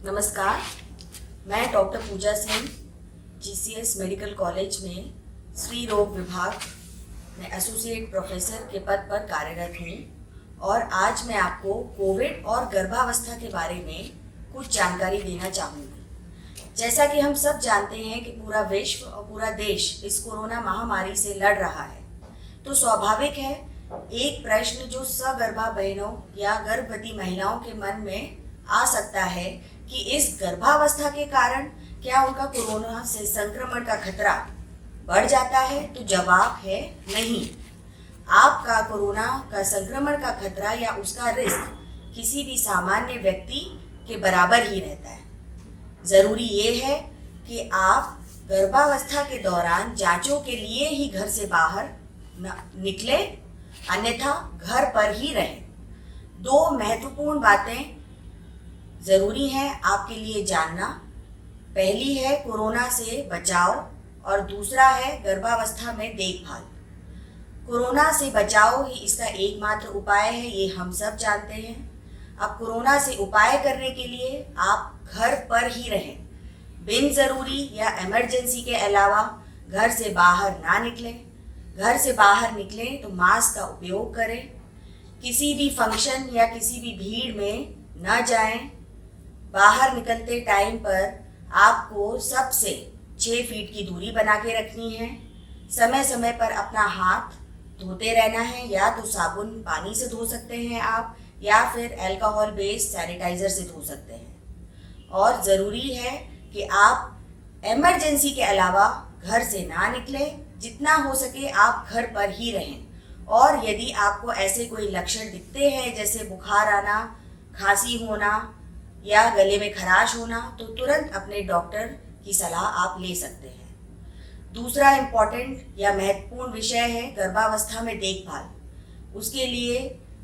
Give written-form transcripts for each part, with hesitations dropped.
नमस्कार, मैं डॉक्टर पूजा Singh GCS medical college में स्त्री रोग विभाग में एसोसिएट प्रोफेसर के पद पर कार्यरत हूँ और आज मैं आपको कोविड और गर्भावस्था के बारे में कुछ जानकारी देना चाहूँगी। जैसा कि हम सब जानते हैं कि पूरा विश्व और पूरा देश इस कोरोना महामारी से लड़ रहा है, तो स्वाभाविक है एक प्रश्न जो सगर्भा बहनों या गर्भवती महिलाओं के मन में आ सकता है कि इस गर्भावस्था के कारण क्या उनका कोरोना से संक्रमण का खतरा बढ़ जाता है। तो जवाब है नहीं। आपका कोरोना का संक्रमण का खतरा या उसका रिस्क किसी भी सामान्य व्यक्ति के बराबर ही रहता है। ज़रूरी ये है कि आप गर्भावस्था के दौरान जांचों के लिए ही घर से बाहर निकले, अन्यथा घर पर ही रहें। दो महत्वपूर्ण बातें ज़रूरी है आपके लिए जानना। पहली है कोरोना से बचाव और दूसरा है गर्भावस्था में देखभाल। कोरोना से बचाव ही इसका एकमात्र उपाय है, ये हम सब जानते हैं। अब कोरोना से उपाय करने के लिए आप घर पर ही रहें। बिन ज़रूरी या इमरजेंसी के अलावा घर से बाहर ना निकलें। घर से बाहर निकलें तो मास्क का उपयोग करें। किसी भी फंक्शन या किसी भी भीड़ में न जाएं। बाहर निकलते टाइम पर आपको सबसे 6 फीट की दूरी बना के रखनी है। समय समय पर अपना हाथ धोते रहना है, या तो साबुन पानी से धो सकते हैं आप, या फिर अल्कोहल बेस्ड सैनिटाइज़र से धो सकते हैं। और ज़रूरी है कि आप इमरजेंसी के अलावा घर से ना निकलें। जितना हो सके आप घर पर ही रहें। और यदि आपको ऐसे कोई लक्षण दिखते हैं जैसे बुखार आना, खांसी होना या गले में खराश होना, तो तुरंत अपने डॉक्टर की सलाह आप ले सकते हैं। दूसरा इम्पॉर्टेंट या महत्वपूर्ण विषय है गर्भावस्था में देखभाल। उसके लिए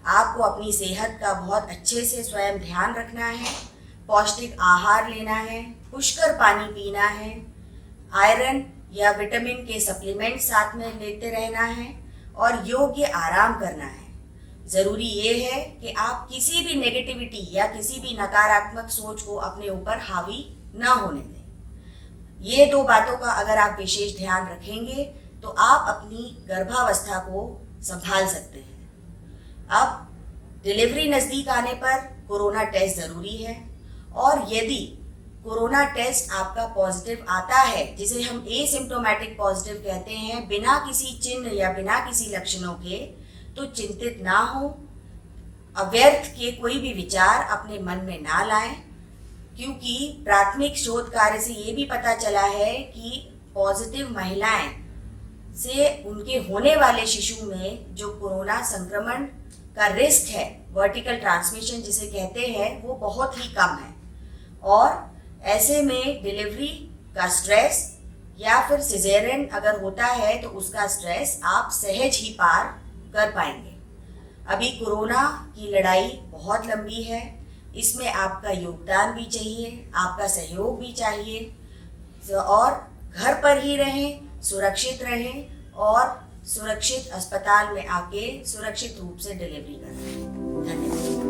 आपको अपनी सेहत का बहुत अच्छे से स्वयं ध्यान रखना है। पौष्टिक आहार लेना है, पुष्कर पानी पीना है, आयरन या विटामिन के सप्लीमेंट साथ में लेते रहना है और योग्य आराम करना है। ज़रूरी ये है कि आप किसी भी नेगेटिविटी या किसी भी नकारात्मक सोच को अपने ऊपर हावी न होने दें। ये 2 बातों का अगर आप विशेष ध्यान रखेंगे तो आप अपनी गर्भावस्था को संभाल सकते हैं। अब डिलीवरी नज़दीक आने पर कोरोना टेस्ट ज़रूरी है, और यदि कोरोना टेस्ट आपका पॉजिटिव आता है, जिसे हम एसिम्प्टोमेटिक पॉजिटिव कहते हैं, बिना किसी चिन्ह या बिना किसी लक्षणों के, तो चिंतित ना हो। अव्यर्थ के कोई भी विचार अपने मन में ना लाएं, क्योंकि प्राथमिक शोध कार्य से ये भी पता चला है कि पॉजिटिव महिलाएं से उनके होने वाले शिशु में जो कोरोना संक्रमण का रिस्क है, वर्टिकल ट्रांसमिशन जिसे कहते हैं, वो बहुत ही कम है। और ऐसे में डिलीवरी का स्ट्रेस या फिर सिजेरियन अगर होता है तो उसका स्ट्रेस आप सहज ही पार कर पाएंगे। अभी कोरोना की लड़ाई बहुत लंबी है, इसमें आपका योगदान भी चाहिए, आपका सहयोग भी चाहिए। और घर पर ही रहें, सुरक्षित रहें और सुरक्षित अस्पताल में आके सुरक्षित रूप से डिलीवरी करें। धन्यवाद।